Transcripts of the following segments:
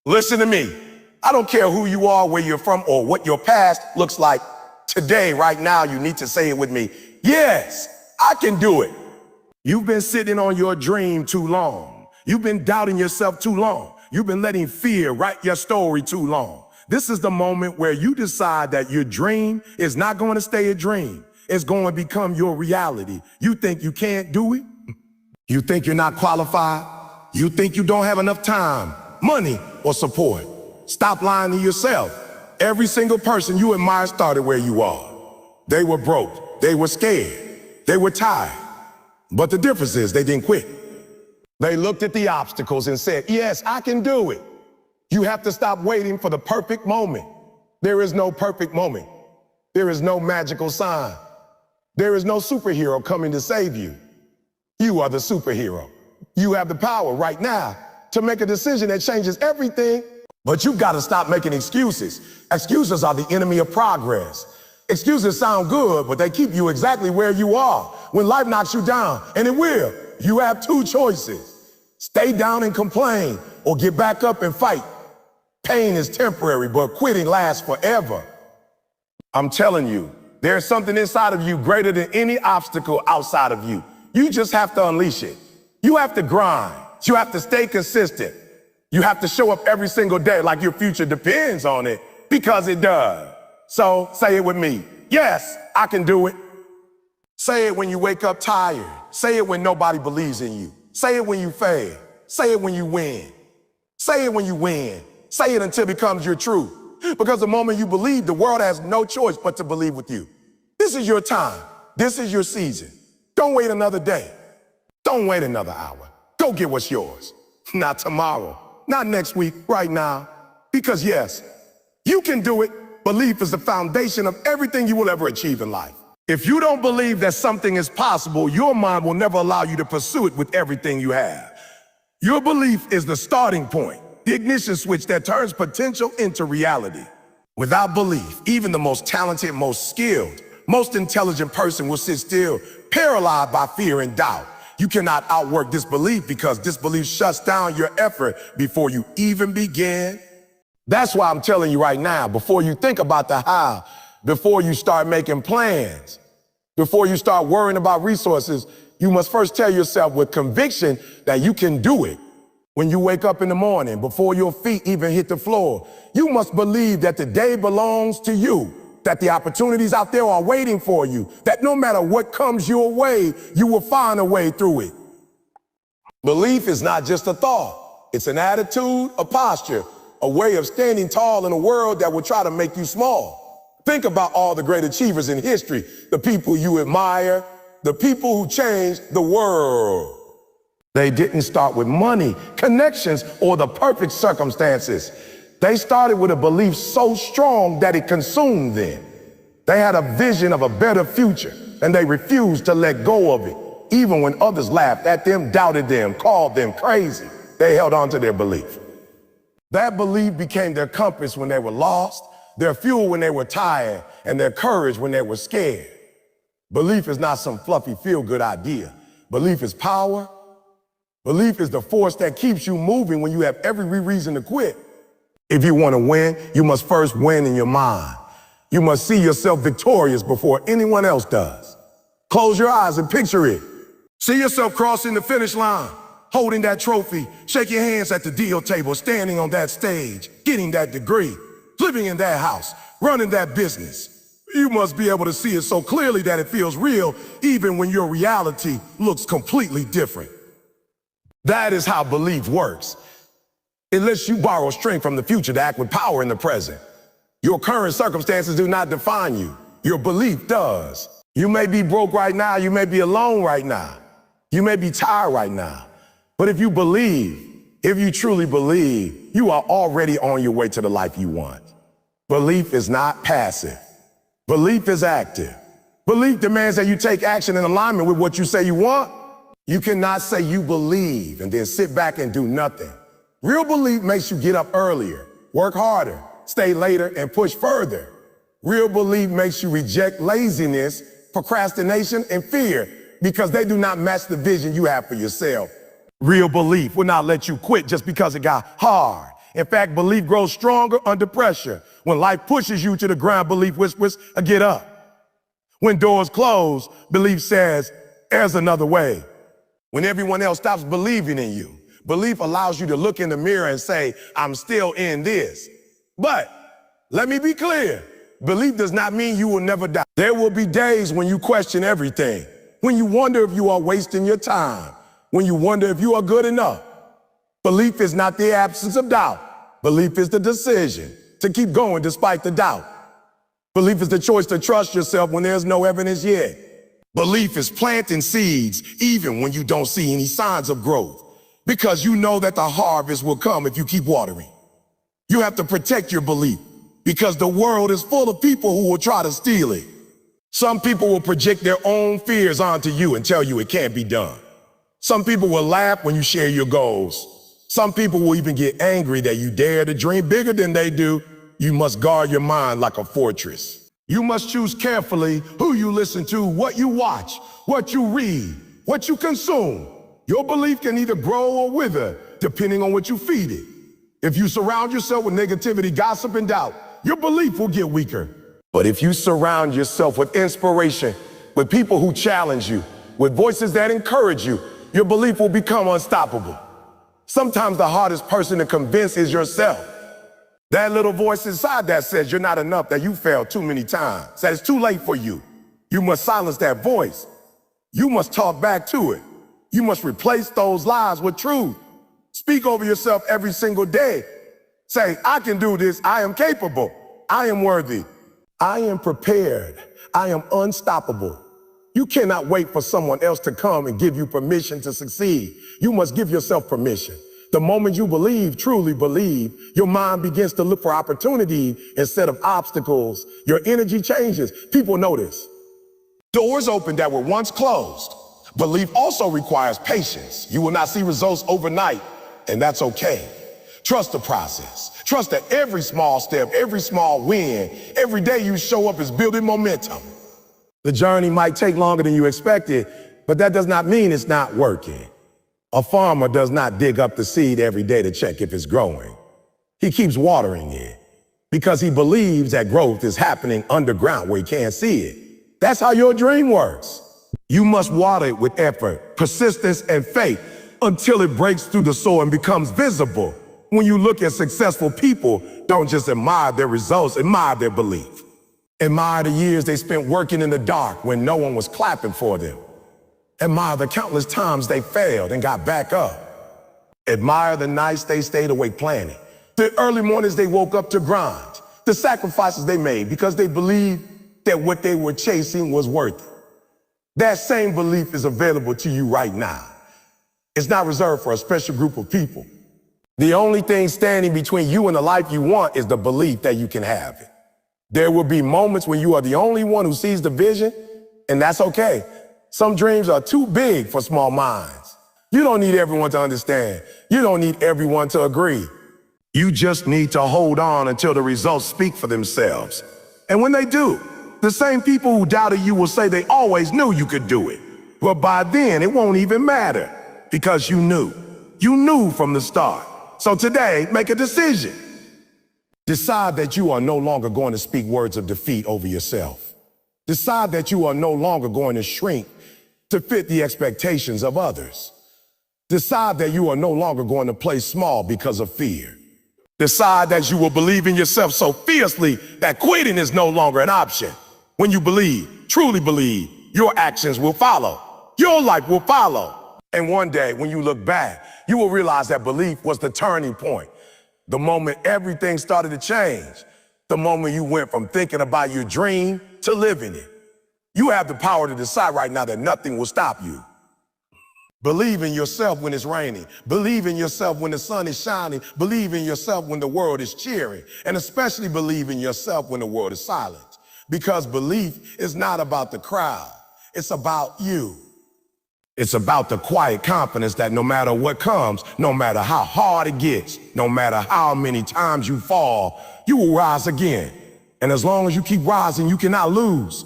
Listen to me. I don't care who you are, where you're from, or what your past looks like. Today, right now, you need to say it with me. Yes, I can do it. You've been sitting on your dream too long. You've been doubting yourself too long. You've been letting fear write your story too long. This is the moment where you decide that your dream is not going to stay a dream. It's going to become your reality. You think you can't do it? You think you're not qualified? You think you don't have enough time, money, or support? Stop lying to yourself. Every single person you admire started where you are. They were broke. They were scared. They were tired. But the difference is they didn't quit. They looked at the obstacles and said, yes, I can do it. You have to stop waiting for the perfect moment. There is no perfect moment. There is no magical sign. There is no superhero coming to save you. You are the superhero. You have the power right now to make a decision that changes everything. But you've got to stop making excuses. Excuses are the enemy of progress. Excuses sound good, but they keep you exactly where you are. When life knocks you down, and it will, you have two choices. Stay down and complain, or get back up and fight. Pain is temporary, but quitting lasts forever. I'm telling you, there's something inside of you greater than any obstacle outside of you. You just have to unleash it. You have to grind. You have to stay consistent. You have to show up every single day like your future depends on it, because it does. So say it with me. Yes, I can do it. Say it when you wake up tired. Say it when nobody believes in you. Say it when you fail. Say it when you win. Say it when you win. Say it until it becomes your truth. Because the moment you believe, the world has no choice but to believe with you. This is your time. This is your season. Don't wait another day. Don't wait another hour. Go get what's yours. Not tomorrow. Not next week. Right now. Because yes, you can do it. Belief is the foundation of everything you will ever achieve in life. If you don't believe that something is possible, your mind will never allow you to pursue it with everything you have. Your belief is the starting point, the ignition switch that turns potential into reality. Without belief, even the most talented, most skilled, most intelligent person will sit still, paralyzed by fear and doubt. You cannot outwork disbelief because disbelief shuts down your effort before you even begin. That's why I'm telling you right now, before you think about the how, before you start making plans, before you start worrying about resources, you must first tell yourself with conviction that you can do it. When you wake up in the morning, before your feet even hit the floor, you must believe that the day belongs to you, that the opportunities out there are waiting for you, that no matter what comes your way, you will find a way through it. Belief is not just a thought. It's an attitude, a posture, a way of standing tall in a world that will try to make you small. Think about all the great achievers in history, the people you admire, the people who changed the world. They didn't start with money, connections, or the perfect circumstances. They started with a belief so strong that it consumed them. They had a vision of a better future, and they refused to let go of it. Even when others laughed at them, doubted them, called them crazy, they held on to their belief. That belief became their compass when they were lost, their fuel when they were tired, and their courage when they were scared. Belief is not some fluffy feel-good idea. Belief is power. Belief is the force that keeps you moving when you have every reason to quit. If you want to win, you must first win in your mind. You must see yourself victorious before anyone else does. Close your eyes and picture it. See yourself crossing the finish line, holding that trophy, shaking hands at the deal table, standing on that stage, getting that degree, living in that house, running that business. You must be able to see it so clearly that it feels real, even when your reality looks completely different. That is how belief works. It lets you borrow strength from the future to act with power in the present. Your current circumstances do not define you. Your belief does. You may be broke right now. You may be alone right now. You may be tired right now. But if you believe, if you truly believe, you are already on your way to the life you want. Belief is not passive. Belief is active. Belief demands that you take action in alignment with what you say you want. You cannot say you believe and then sit back and do nothing. Real belief makes you get up earlier, work harder, stay later, and push further. Real belief makes you reject laziness, procrastination, and fear because they do not match the vision you have for yourself. Real belief will not let you quit just because it got hard. In fact, belief grows stronger under pressure. When life pushes you to the ground, belief whispers, get up. When doors close, belief says, there's another way. When everyone else stops believing in you, belief allows you to look in the mirror and say, I'm still in this. But let me be clear, belief does not mean you will never die. There will be days when you question everything, when you wonder if you are wasting your time, when you wonder if you are good enough. Belief is not the absence of doubt. Belief is the decision to keep going despite the doubt. Belief is the choice to trust yourself when there's no evidence yet. Belief is planting seeds even when you don't see any signs of growth, because you know that the harvest will come if you keep watering. You have to protect your belief because the world is full of people who will try to steal it. Some people will project their own fears onto you and tell you it can't be done. Some people will laugh when you share your goals. Some people will even get angry that you dare to dream bigger than they do. You must guard your mind like a fortress. You must choose carefully who you listen to, what you watch, what you read, what you consume. Your belief can either grow or wither, depending on what you feed it. If you surround yourself with negativity, gossip, and doubt, your belief will get weaker. But if you surround yourself with inspiration, with people who challenge you, with voices that encourage you, your belief will become unstoppable. Sometimes the hardest person to convince is yourself. That little voice inside that says you're not enough, that you failed too many times, that it's too late for you. You must silence that voice. You must talk back to it. You must replace those lies with truth. Speak over yourself every single day. Say, I can do this. I am capable. I am worthy. I am prepared. I am unstoppable. You cannot wait for someone else to come and give you permission to succeed. You must give yourself permission. The moment you believe, truly believe, your mind begins to look for opportunity instead of obstacles. Your energy changes. People notice. Doors open that were once closed. Belief also requires patience. You will not see results overnight, and that's okay. Trust the process. Trust that every small step, every small win, every day you show up is building momentum. The journey might take longer than you expected, but that does not mean it's not working. A farmer does not dig up the seed every day to check if it's growing. He keeps watering it because he believes that growth is happening underground where he can't see it. That's how your dream works. You must water it with effort, persistence, and faith until it breaks through the soil and becomes visible. When you look at successful people, don't just admire their results, admire their belief. Admire the years they spent working in the dark when no one was clapping for them. Admire the countless times they failed and got back up. Admire the nights they stayed awake planning, the early mornings they woke up to grind, the sacrifices they made because they believed that what they were chasing was worth it. That same belief is available to you right now. It's not reserved for a special group of people. The only thing standing between you and the life you want is the belief that you can have it. There will be moments when you are the only one who sees the vision, and that's okay. Some dreams are too big for small minds. You don't need everyone to understand. You don't need everyone to agree. You just need to hold on until the results speak for themselves. And when they do, the same people who doubted you will say they always knew you could do it. But by then, it won't even matter because you knew. You knew from the start. So today, make a decision. Decide that you are no longer going to speak words of defeat over yourself. Decide that you are no longer going to shrink to fit the expectations of others. Decide that you are no longer going to play small because of fear. Decide that you will believe in yourself so fiercely that quitting is no longer an option. When you believe, truly believe, your actions will follow. Your life will follow. And one day, when you look back, you will realize that belief was the turning point. The moment everything started to change. The moment you went from thinking about your dream to living it. You have the power to decide right now that nothing will stop you. Believe in yourself when it's raining. Believe in yourself when the sun is shining. Believe in yourself when the world is cheering. And especially believe in yourself when the world is silent. Because belief is not about the crowd. It's about you. It's about the quiet confidence that no matter what comes, no matter how hard it gets, no matter how many times you fall, you will rise again. And as long as you keep rising, you cannot lose.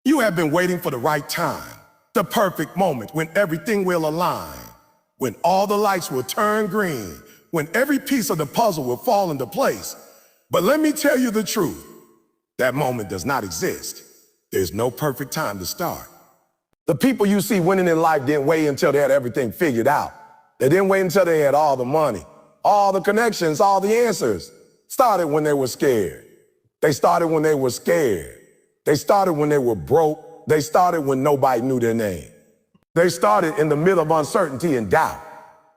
You have been waiting for the right time, the perfect moment when everything will align, when all the lights will turn green, when every piece of the puzzle will fall into place. But let me tell you the truth. That moment does not exist. There's no perfect time to start. The people you see winning in life didn't wait until they had everything figured out. They didn't wait until they had all the money, all the connections, all the answers. Started when they were scared. They started when they were scared. They started when they were broke. They started when nobody knew their name. They started in the middle of uncertainty and doubt.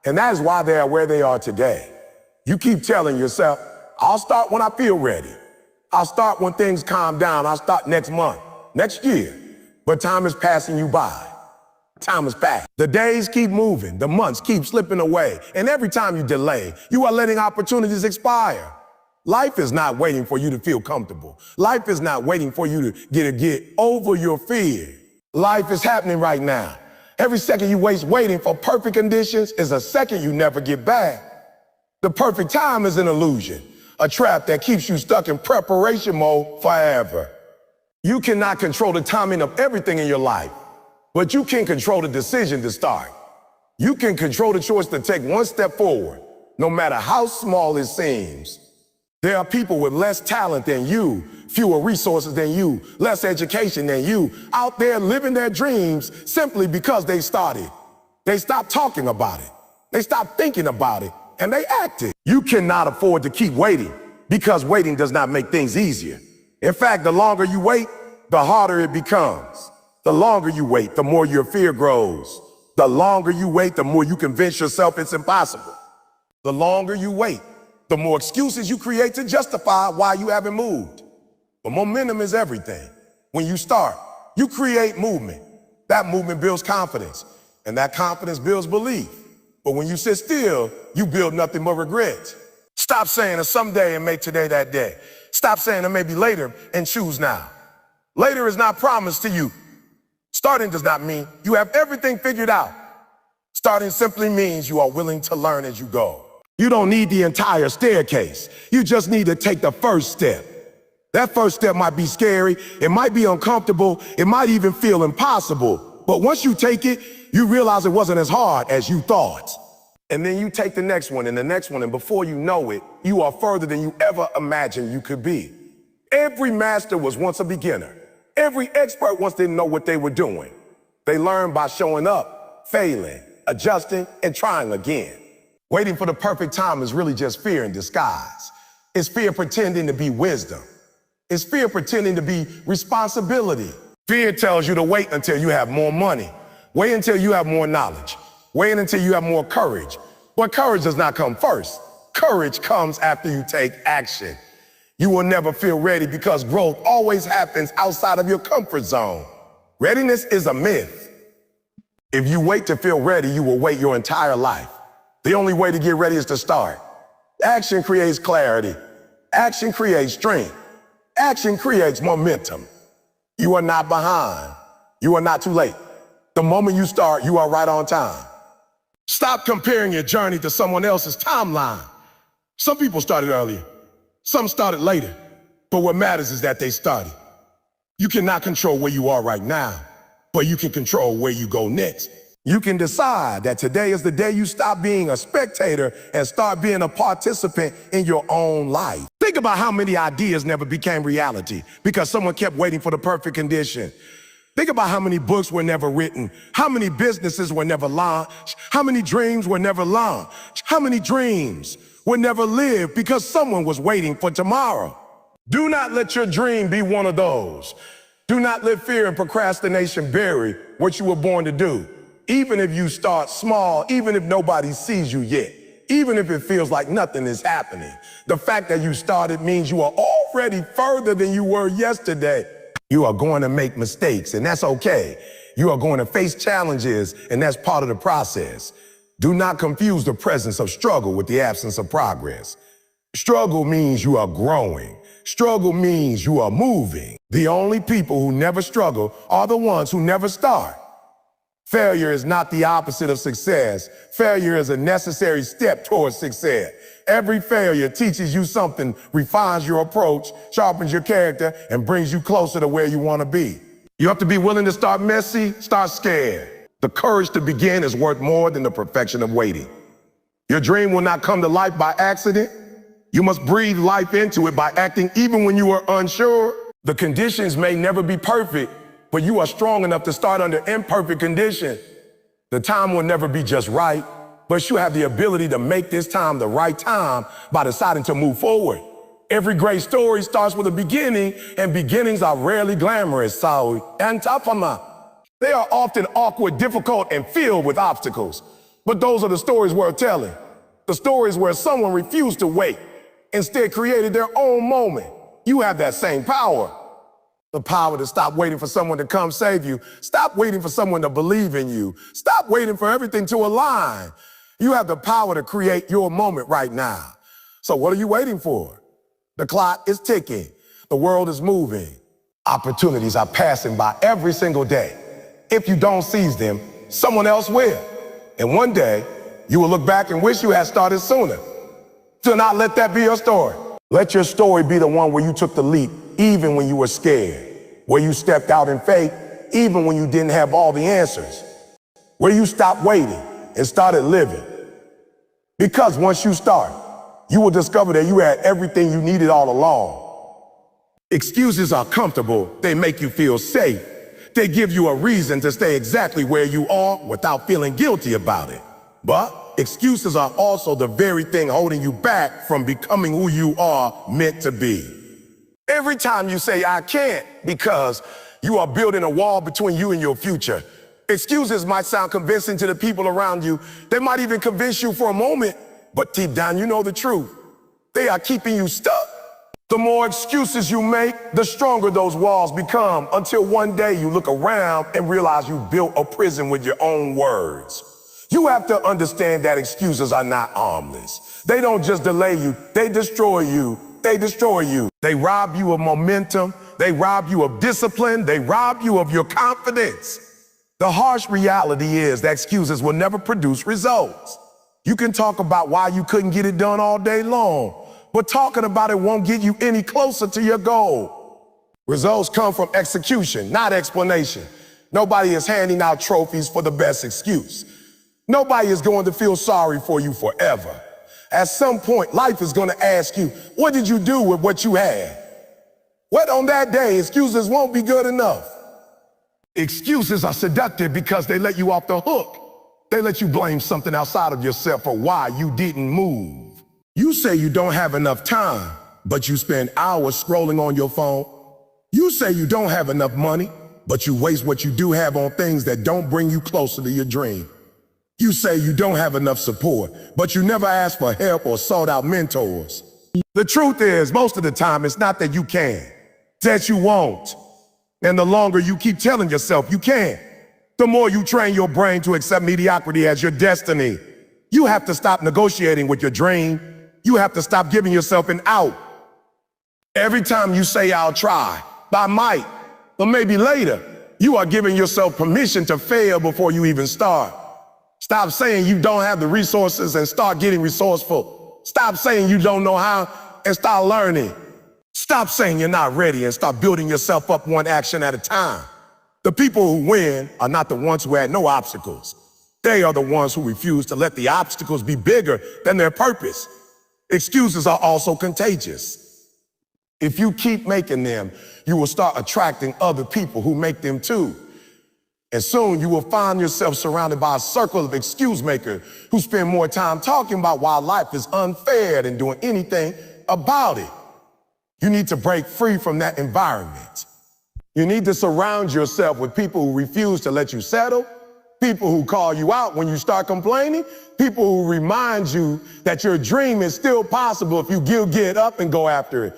And that is why they are where they are today. You keep telling yourself, I'll start when I feel ready. I'll start when things calm down. I'll start next month, next year. But time is passing you by. Time is passing. The days keep moving. The months keep slipping away. And every time you delay, you are letting opportunities expire. Life is not waiting for you to feel comfortable. Life is not waiting for you to get over your fear. Life is happening right now. Every second you waste waiting for perfect conditions is a second you never get back. The perfect time is an illusion, a trap that keeps you stuck in preparation mode forever. You cannot control the timing of everything in your life, but you can control the decision to start. You can control the choice to take one step forward, no matter how small it seems. There are people with less talent than you, fewer resources than you, less education than you, out there living their dreams simply because they started. They stopped talking about it. They stopped thinking about it, and they acted. You cannot afford to keep waiting because waiting does not make things easier. In fact, the longer you wait, the harder it becomes. The longer you wait, the more your fear grows. The longer you wait, the more you convince yourself it's impossible. The longer you wait, the more excuses you create to justify why you haven't moved. But momentum is everything. When you start, you create movement. That movement builds confidence, and that confidence builds belief. But when you sit still, you build nothing but regrets. Stop saying it's someday and make today that day. Stop saying it may be later and choose now. Later is not promised to you. Starting does not mean you have everything figured out. Starting simply means you are willing to learn as you go. You don't need the entire staircase. You just need to take the first step. That first step might be scary. It might be uncomfortable. It might even feel impossible. But once you take it, you realize it wasn't as hard as you thought. And then you take the next one and the next one, and before you know it, you are further than you ever imagined you could be. Every master was once a beginner. Every expert once didn't know what they were doing. They learned by showing up, failing, adjusting, and trying again. Waiting for the perfect time is really just fear in disguise. It's fear pretending to be wisdom. It's fear pretending to be responsibility. Fear tells you to wait until you have more money. Wait until you have more knowledge. Wait until you have more courage. But courage does not come first. Courage comes after you take action. You will never feel ready because growth always happens outside of your comfort zone. Readiness is a myth. If you wait to feel ready, you will wait your entire life. The only way to get ready is to start. Action creates clarity. Action creates strength. Action creates momentum. You are not behind. You are not too late. The moment you start, you are right on time. Stop comparing your journey to someone else's timeline. Some people started earlier. Some started later. But what matters is that they started. You cannot control where you are right now, but you can control where you go next. You can decide that today is the day you stop being a spectator and start being a participant in your own life. Think about how many ideas never became reality because someone kept waiting for the perfect condition. Think about how many books were never written, how many businesses were never launched, how many dreams were never launched, how many dreams were never lived because someone was waiting for tomorrow. Do not let your dream be one of those. Do not let fear and procrastination bury what you were born to do. Even if you start small, even if nobody sees you yet, even if it feels like nothing is happening, the fact that you started means you are already further than you were yesterday. You are going to make mistakes, and that's okay. You are going to face challenges, and that's part of the process. Do not confuse the presence of struggle with the absence of progress. Struggle means you are growing. Struggle means you are moving. The only people who never struggle are the ones who never start. Failure is not the opposite of success. Failure is a necessary step towards success. Every failure teaches you something, refines your approach, sharpens your character, and brings you closer to where you want to be. You have to be willing to start messy, start scared. The courage to begin is worth more than the perfection of waiting. Your dream will not come to life by accident. You must breathe life into it by acting even when you are unsure. The conditions may never be perfect, but you are strong enough to start under imperfect conditions. The time will never be just right, but you have the ability to make this time the right time by deciding to move forward. Every great story starts with a beginning, and beginnings are rarely glamorous. They are often awkward, difficult, and filled with obstacles. But those are the stories worth telling. The stories where someone refused to wait, instead created their own moment. You have that same power. The power to stop waiting for someone to come save you. Stop waiting for someone to believe in you. Stop waiting for everything to align. You have the power to create your moment right now. So what are you waiting for? The clock is ticking. The world is moving. Opportunities are passing by every single day. If you don't seize them, someone else will. And one day, you will look back and wish you had started sooner. Do not let that be your story. Let your story be the one where you took the leap, even when you were scared. Where you stepped out in faith, even when you didn't have all the answers. Where you stopped waiting and started living. Because once you start, you will discover that you had everything you needed all along. Excuses are comfortable. They make you feel safe. They give you a reason to stay exactly where you are without feeling guilty about it. But excuses are also the very thing holding you back from becoming who you are meant to be. Every time you say, I can't, because you are building a wall between you and your future. Excuses might sound convincing to the people around you. They might even convince you for a moment, but deep down you know the truth. They are keeping you stuck. The more excuses you make, the stronger those walls become, until one day you look around and realize you built a prison with your own words. You have to understand that excuses are not harmless. They don't just delay you, they destroy you. They destroy you. They rob you of momentum. They rob you of discipline. They rob you of your confidence. The harsh reality is that excuses will never produce results. You can talk about why you couldn't get it done all day long, but talking about it won't get you any closer to your goal. Results come from execution, not explanation. Nobody is handing out trophies for the best excuse. Nobody is going to feel sorry for you forever. At some point, life is going to ask you, what did you do with what you had? What on that day, excuses won't be good enough. Excuses are seductive because they let you off the hook. They let you blame something outside of yourself for why you didn't move. You say you don't have enough time, but you spend hours scrolling on your phone. You say you don't have enough money, but you waste what you do have on things that don't bring you closer to your dream. You say you don't have enough support, but you never ask for help or sought out mentors. The truth is, most of the time, it's not that you can, it's that you won't. And the longer you keep telling yourself you can, the more you train your brain to accept mediocrity as your destiny. You have to stop negotiating with your dream. You have to stop giving yourself an out. Every time you say, I'll try, I might, or maybe later, you are giving yourself permission to fail before you even start. Stop saying you don't have the resources and start getting resourceful. Stop saying you don't know how and start learning. Stop saying you're not ready and start building yourself up one action at a time. The people who win are not the ones who had no obstacles. They are the ones who refuse to let the obstacles be bigger than their purpose. Excuses are also contagious. If you keep making them, you will start attracting other people who make them too. And soon you will find yourself surrounded by a circle of excuse makers who spend more time talking about why life is unfair than doing anything about it. You need to break free from that environment. You need to surround yourself with people who refuse to let you settle, people who call you out when you start complaining, people who remind you that your dream is still possible if you get up and go after it.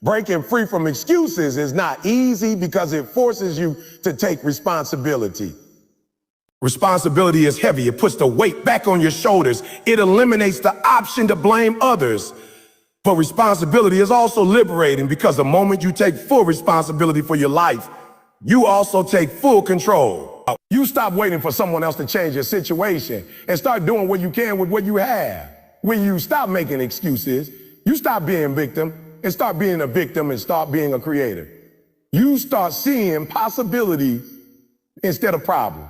Breaking free from excuses is not easy because it forces you to take responsibility. Responsibility is heavy. It puts the weight back on your shoulders. It eliminates the option to blame others. But responsibility is also liberating because the moment you take full responsibility for your life, you also take full control. You stop waiting for someone else to change your situation and start doing what you can with what you have. When you stop making excuses, you stop being victim and start being a victim and start being a creator. You start seeing possibility instead of problem.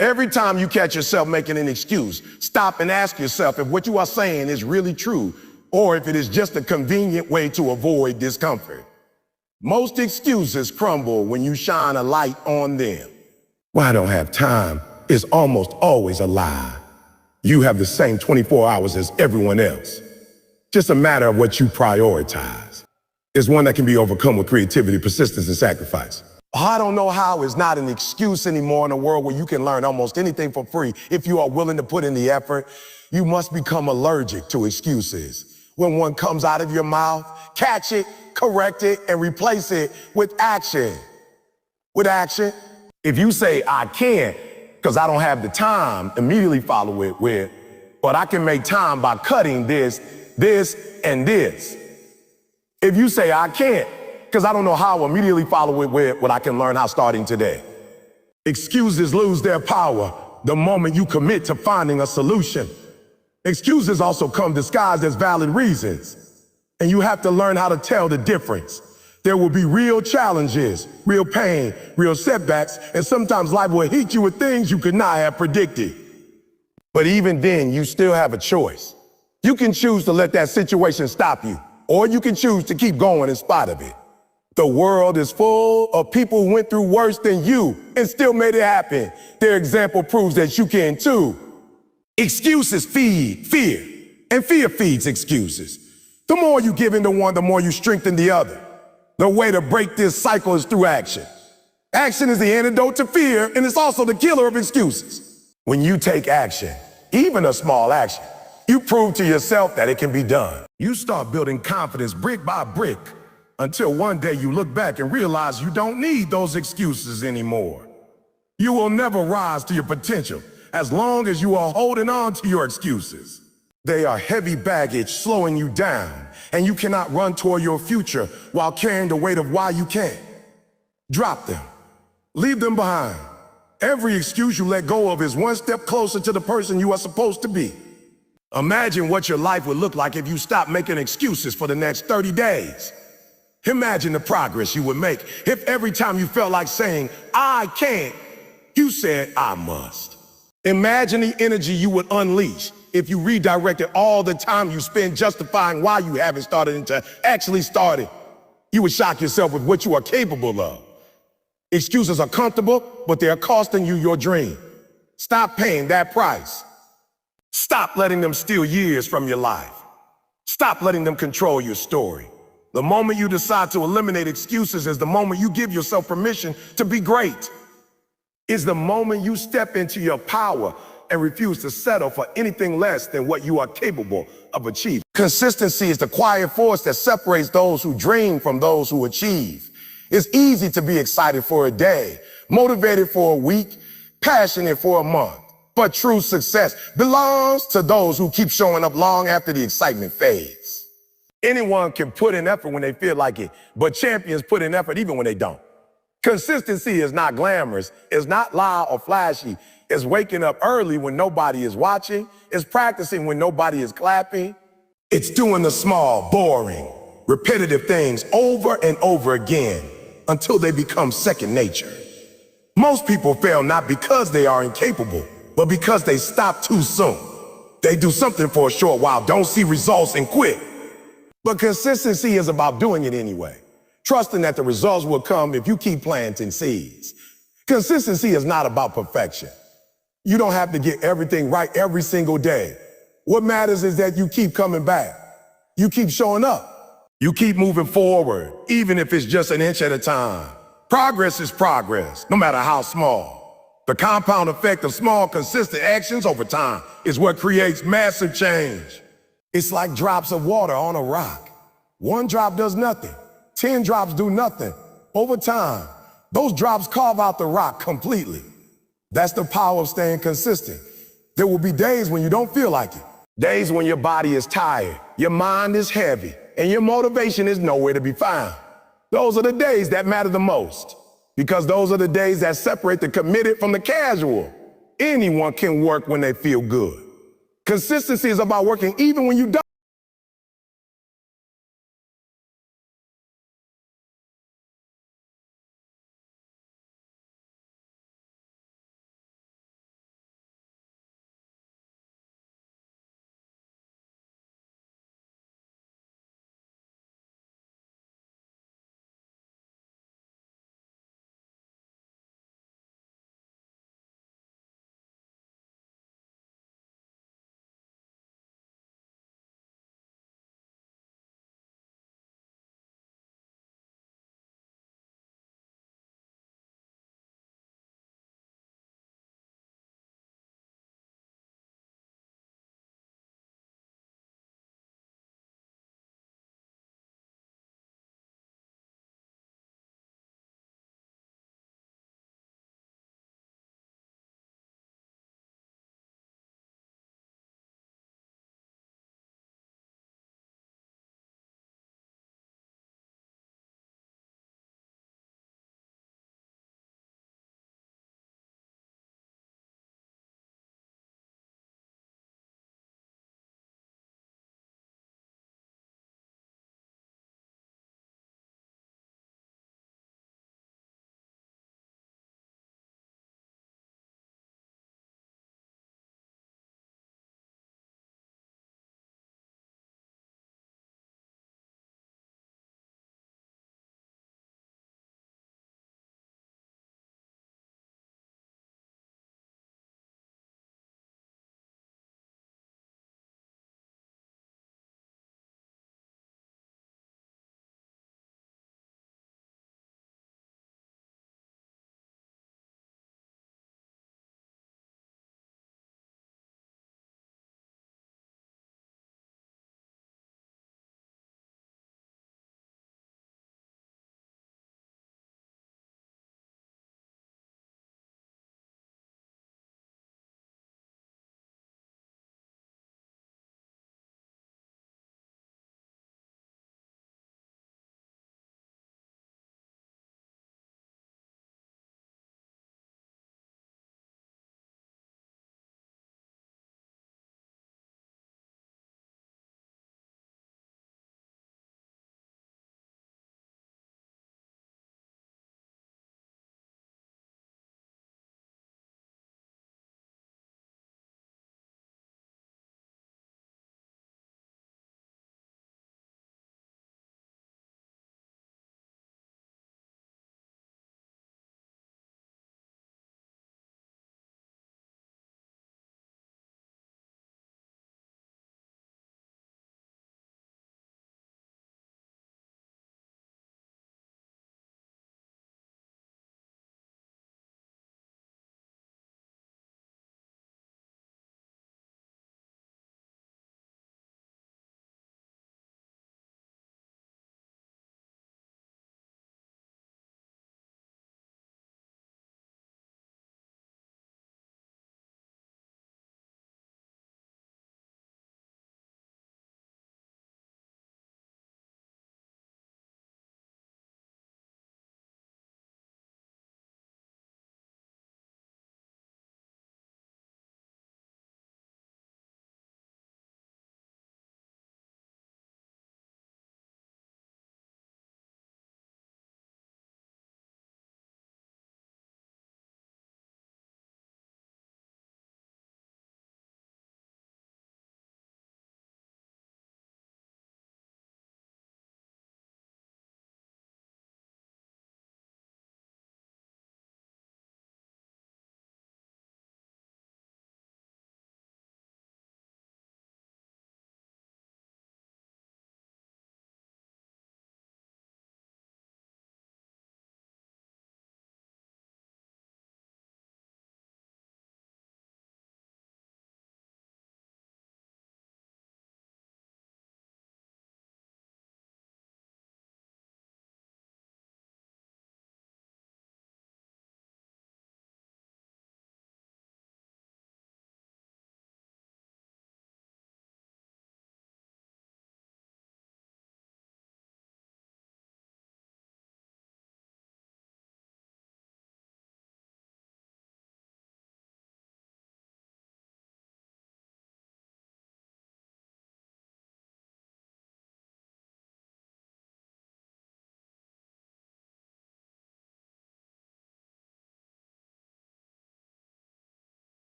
Every time you catch yourself making an excuse, stop and ask yourself if what you are saying is really true or if it is just a convenient way to avoid discomfort. Most excuses crumble when you shine a light on them. Well, I don't have time is almost always a lie. You have the same 24 hours as everyone else. Just a matter of what you prioritize. It's one that can be overcome with creativity, persistence, and sacrifice. I don't know how is not an excuse anymore in a world where you can learn almost anything for free if you are willing to put in the effort. You must become allergic to excuses. When one comes out of your mouth, catch it, correct it, and replace it with action. With action. If you say, I can't because I don't have the time, immediately follow it with, but I can make time by cutting this, and this. If you say, I can't because I don't know how, immediately follow it with what I can learn how starting today. Excuses lose their power the moment you commit to finding a solution. Excuses also come disguised as valid reasons, and you have to learn how to tell the difference. There will be real challenges, real pain, real setbacks, and sometimes life will hit you with things you could not have predicted. But even then, you still have a choice. You can choose to let that situation stop you, or you can choose to keep going in spite of it. The world is full of people who went through worse than you and still made it happen. Their example proves that you can too. Excuses feed fear, and fear feeds excuses. The more you give into one, the more you strengthen the other. The way to break this cycle is through action. Action is the antidote to fear, and it's also the killer of excuses. When you take action, even a small action, you prove to yourself that it can be done. You start building confidence brick by brick until one day you look back and realize you don't need those excuses anymore. You will never rise to your potential as long as you are holding on to your excuses. They are heavy baggage slowing you down, and you cannot run toward your future while carrying the weight of why you can't. Drop them. Leave them behind. Every excuse you let go of is one step closer to the person you are supposed to be. Imagine what your life would look like if you stopped making excuses for the next 30 days. Imagine the progress you would make if every time you felt like saying, I can't, you said, I must. Imagine the energy you would unleash if you redirected all the time you spend justifying why you haven't started into actually starting. You would shock yourself with what you are capable of. Excuses are comfortable, but they are costing you your dream. Stop paying that price. Stop letting them steal years from your life. Stop letting them control your story. The moment you decide to eliminate excuses is the moment you give yourself permission to be great. It's the moment you step into your power and refuse to settle for anything less than what you are capable of achieving. Consistency is the quiet force that separates those who dream from those who achieve. It's easy to be excited for a day, motivated for a week, passionate for a month. But true success belongs to those who keep showing up long after the excitement fades. Anyone can put in effort when they feel like it, but champions put in effort even when they don't. Consistency is not glamorous, it's not loud or flashy. It's waking up early when nobody is watching. It's practicing when nobody is clapping. It's doing the small, boring, repetitive things over and over again until they become second nature. Most people fail not because they are incapable, but because they stop too soon. They do something for a short while, don't see results, and quit. But consistency is about doing it anyway, trusting that the results will come if you keep planting seeds. Consistency is not about perfection. You don't have to get everything right every single day. What matters is that you keep coming back. You keep showing up. You keep moving forward, even if it's just an inch at a time. Progress is progress, no matter how small. The compound effect of small, consistent actions over time is what creates massive change. It's like drops of water on a rock. One drop does nothing. 10 drops do nothing. Over time, those drops carve out the rock completely. That's the power of staying consistent. There will be days when you don't feel like it. Days when your body is tired, your mind is heavy, and your motivation is nowhere to be found. Those are the days that matter the most, because those are the days that separate the committed from the casual. Anyone can work when they feel good. Consistency is about working even when you don't.